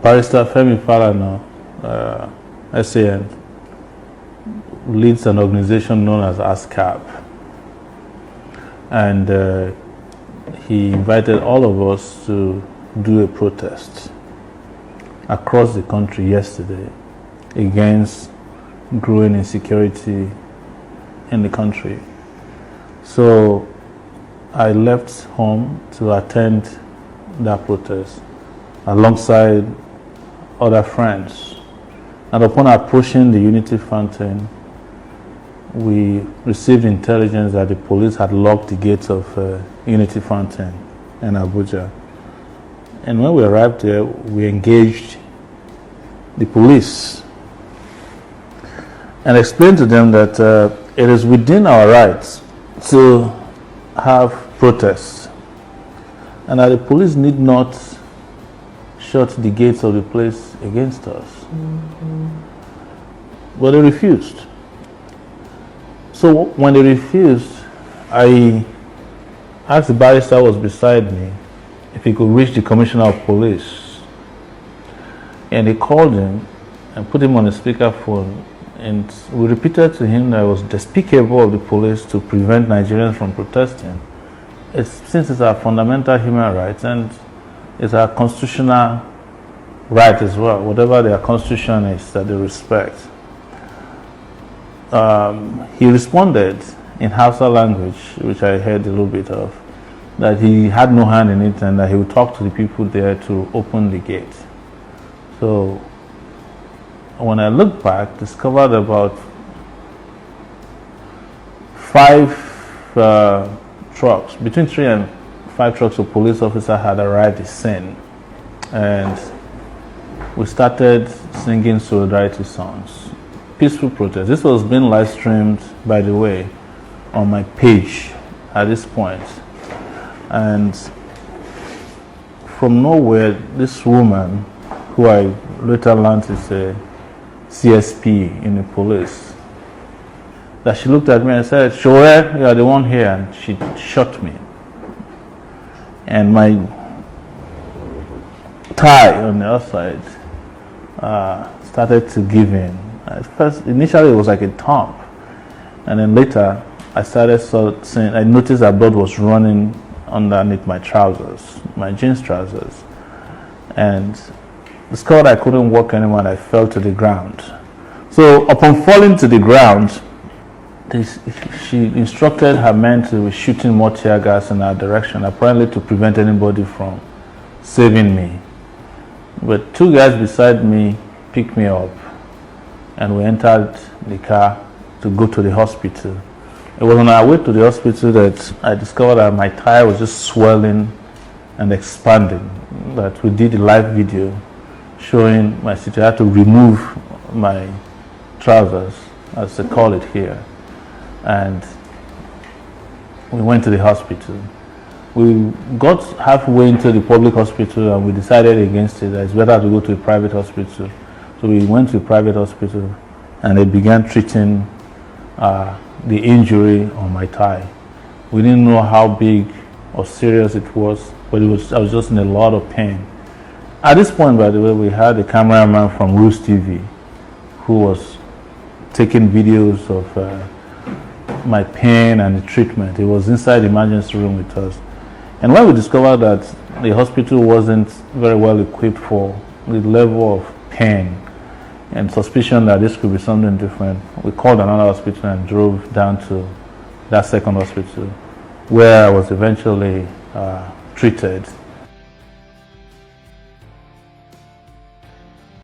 Barrister Femi Falana, SAN, leads an organization known as ASCAP, and he invited all of us to do a protest across the country yesterday against growing insecurity in the country. So I left home to attend that protest alongside other friends. And upon approaching the Unity Fountain, we received intelligence that the police had locked the gates of Unity Fountain in Abuja. And when we arrived there, we engaged the police and explained to them that it is within our rights to have protests, and that the police need not shut the gates of the place against us. But they refused. So when they refused, I asked the barrister who was beside me if he could reach the commissioner of police, and he called him and put him on a speakerphone, and we repeated to him that it was despicable of the police to prevent Nigerians from protesting. Since it's our fundamental human rights and it's our constitutional right as well, whatever their constitution is that they respect. He responded in Hausa language, which I heard a little bit of, that he had no hand in it and that he would talk to the people there to open the gate. So when I looked back, discovered about 5 trucks, between 3 and 5 trucks of police officers had arrived at the scene, and we started singing solidarity songs. Peaceful protest. This was being live streamed, by the way, on my page at this point. And from nowhere, this woman, who I later learned is a CSP in the police, that she looked at me and said, "Sowore, you are the one here," and she shot me. And my tie on the outside started to give in. At first, initially it was like a thump, and then later I started seeing, I noticed that blood was running underneath my trousers, my jeans trousers, and discovered I couldn't walk anymore and I fell to the ground. So upon falling to the ground, she instructed her men to be shooting more tear gas in our direction, apparently to prevent anybody from saving me. But 2 guys beside me picked me up and we entered the car to go to the hospital. It was on our way to the hospital that I discovered that my tire was just swelling and expanding. That we did a live video showing my situation. I had to remove my trousers, as they call it here, and we went to the hospital. We got halfway into the public hospital and we decided against it, that it's better to go to a private hospital. So we went to a private hospital and they began treating the injury on my thigh. We didn't know how big or serious it was, but I was just in a lot of pain. At this point, by the way, we had a cameraman from Roost TV who was taking videos of my pain and the treatment. He was inside the emergency room with us. And when we discovered that the hospital wasn't very well equipped for the level of pain and suspicion that this could be something different, we called another hospital and drove down to that second hospital, where I was eventually treated